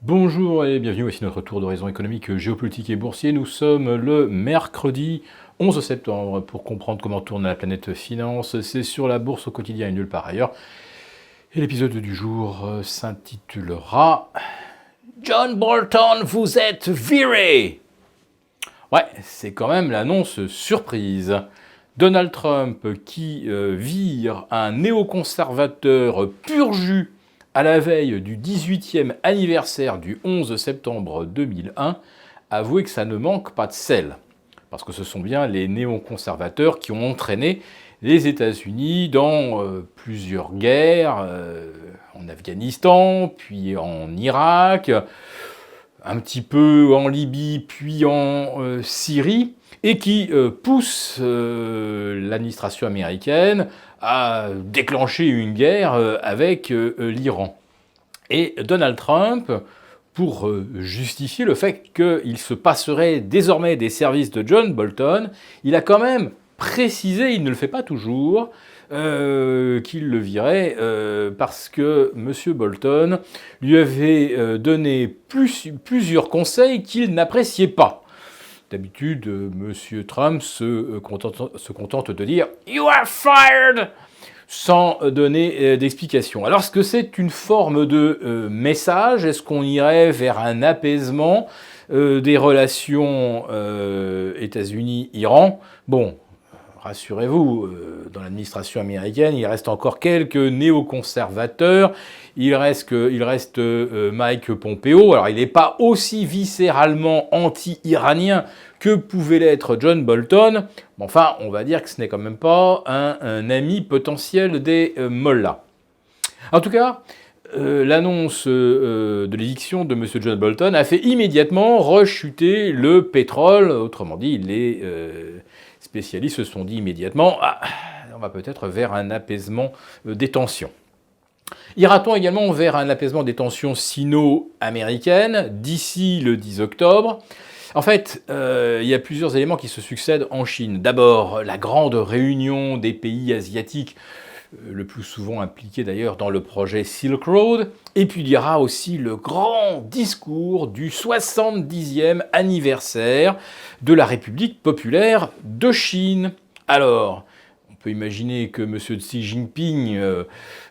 Bonjour et bienvenue, voici notre tour d'horizon économique, géopolitique et boursier. Nous sommes le mercredi 11 septembre pour comprendre comment tourne la planète finance. C'est sur la bourse au quotidien et nulle part ailleurs. Et l'épisode du jour s'intitulera John Bolton, vous êtes viré. Ouais, c'est quand même l'annonce surprise. Donald Trump qui vire un néoconservateur pur jus à la veille du 18e anniversaire du 11 septembre 2001, avouez que ça ne manque pas de sel. Parce que ce sont bien les néoconservateurs qui ont entraîné les États-Unis dans plusieurs guerres, en Afghanistan, puis en Irak, un petit peu en Libye, puis en Syrie, et qui pousse l'administration américaine à déclencher une guerre avec l'Iran. Et Donald Trump, pour justifier le fait qu'il se passerait désormais des services de John Bolton, il a quand même précisé, il ne le fait pas toujours, qu'il le virait parce que M. Bolton lui avait donné plusieurs conseils qu'il n'appréciait pas. D'habitude, M. Trump se contente de dire « You are fired !» sans donner d'explication. Alors, est-ce que c'est une forme de message? Est-ce qu'on irait vers un apaisement des relations États-Unis-Iran? Bon, rassurez-vous, dans l'administration américaine, il reste encore quelques néoconservateurs. Il reste Mike Pompeo. Alors, il n'est pas aussi viscéralement anti-iranien que pouvait l'être John Bolton. Mais enfin, on va dire que ce n'est quand même pas un ami potentiel des mollahs. En tout cas, l'annonce de l'éviction de M. John Bolton a fait immédiatement rechuter le pétrole. Autrement dit, les spécialistes se sont dit immédiatement on va peut-être vers un apaisement des tensions. Ira-t-on également vers un apaisement des tensions sino-américaines d'ici le 10 octobre? En fait, il y a plusieurs éléments qui se succèdent en Chine. D'abord, la grande réunion des pays asiatiques, le plus souvent impliqués d'ailleurs dans le projet Silk Road. Et puis il y aura aussi le grand discours du 70e anniversaire de la République populaire de Chine. Alors, on peut imaginer que M. Xi Jinping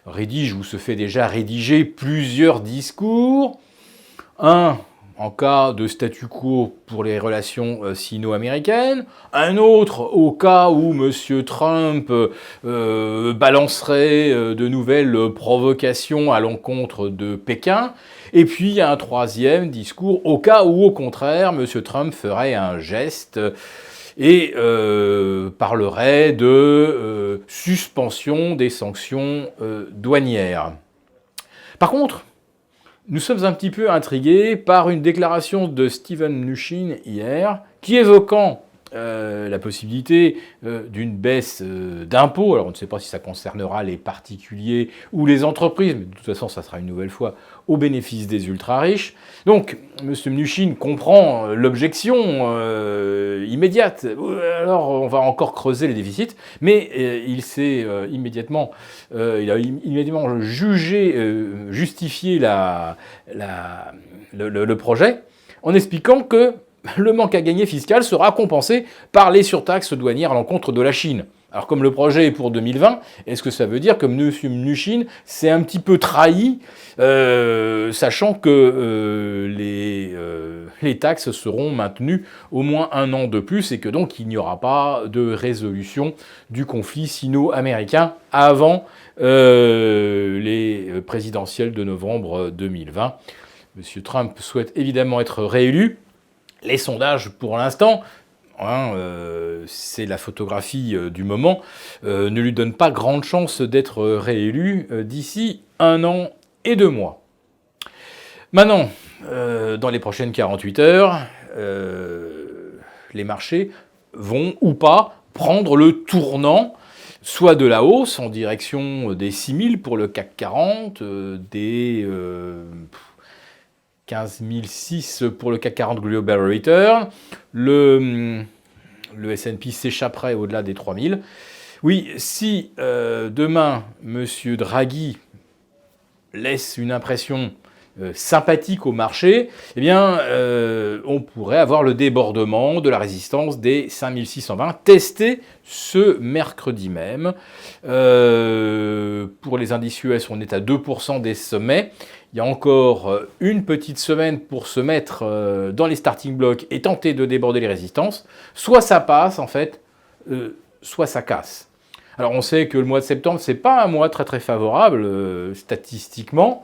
rédige ou se fait déjà rédiger plusieurs discours. Un en cas de statu quo pour les relations sino-américaines, un autre au cas où M. Trump balancerait de nouvelles provocations à l'encontre de Pékin, et puis un troisième discours au cas où, au contraire, M. Trump ferait un geste et parlerait de suspension des sanctions douanières. Par contre, nous sommes un petit peu intrigués par une déclaration de Steven Mnuchin hier, qui évoquant la possibilité d'une baisse d'impôts. Alors on ne sait pas si ça concernera les particuliers ou les entreprises, mais de toute façon ça sera une nouvelle fois au bénéfice des ultra-riches. Donc M. Mnuchin comprend l'objection immédiate. Alors on va encore creuser les déficits, mais il a immédiatement justifié le projet en expliquant que le manque à gagner fiscal sera compensé par les surtaxes douanières à l'encontre de la Chine. Alors comme le projet est pour 2020, est-ce que ça veut dire que M. Mnuchin s'est un petit peu trahi, sachant que les taxes seront maintenues au moins un an de plus et que donc il n'y aura pas de résolution du conflit sino-américain avant les présidentielles de novembre 2020. M. Trump souhaite évidemment être réélu. Les sondages, pour l'instant, c'est la photographie du moment, ne lui donnent pas grande chance d'être réélu d'ici 1 an et 2 mois. Maintenant, dans les prochaines 48 heures, les marchés vont ou pas prendre le tournant, soit de la hausse en direction des 6000 pour le CAC 40, des 15 006 pour le CAC 40 Global Return. Le S&P s'échapperait au-delà des 3000. Oui, si demain, M. Draghi laisse une impression sympathique au marché, eh bien, on pourrait avoir le débordement de la résistance des 5620 testé ce mercredi même. Pour les indices US, on est à 2% des sommets. Il y a encore une petite semaine pour se mettre dans les starting blocks et tenter de déborder les résistances. Soit ça passe, en fait, soit ça casse. Alors on sait que le mois de septembre, c'est pas un mois très très favorable statistiquement.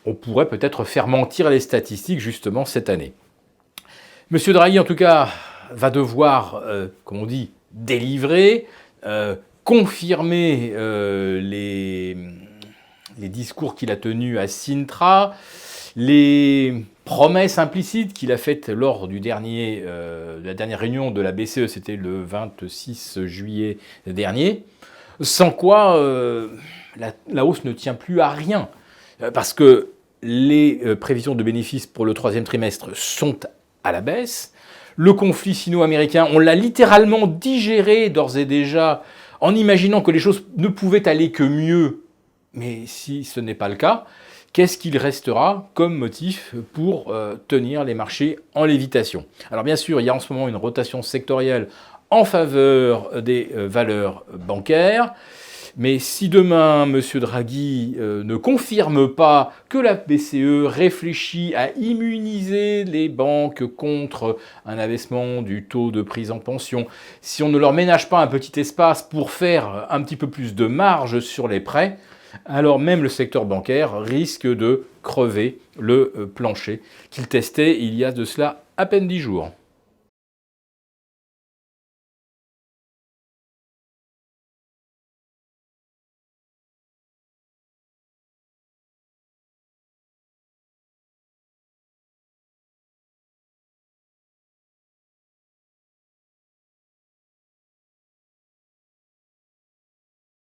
On pourrait peut-être faire mentir les statistiques justement cette année. Monsieur Draghi, en tout cas, va devoir, comme on dit, délivrer, confirmer les discours qu'il a tenus à Sintra, les promesses implicites qu'il a faites lors de la dernière réunion de la BCE, c'était le 26 juillet dernier, sans quoi la hausse ne tient plus à rien. Parce que les prévisions de bénéfices pour le troisième trimestre sont à la baisse. Le conflit sino-américain, on l'a littéralement digéré d'ores et déjà en imaginant que les choses ne pouvaient aller que mieux. Mais si ce n'est pas le cas, qu'est-ce qu'il restera comme motif pour tenir les marchés en lévitation? Alors bien sûr, il y a en ce moment une rotation sectorielle en faveur des valeurs bancaires. Mais si demain, M. Draghi ne confirme pas que la BCE réfléchit à immuniser les banques contre un abaissement du taux de prise en pension, si on ne leur ménage pas un petit espace pour faire un petit peu plus de marge sur les prêts, alors même le secteur bancaire risque de crever le plancher qu'il testait il y a de cela à peine 10 jours.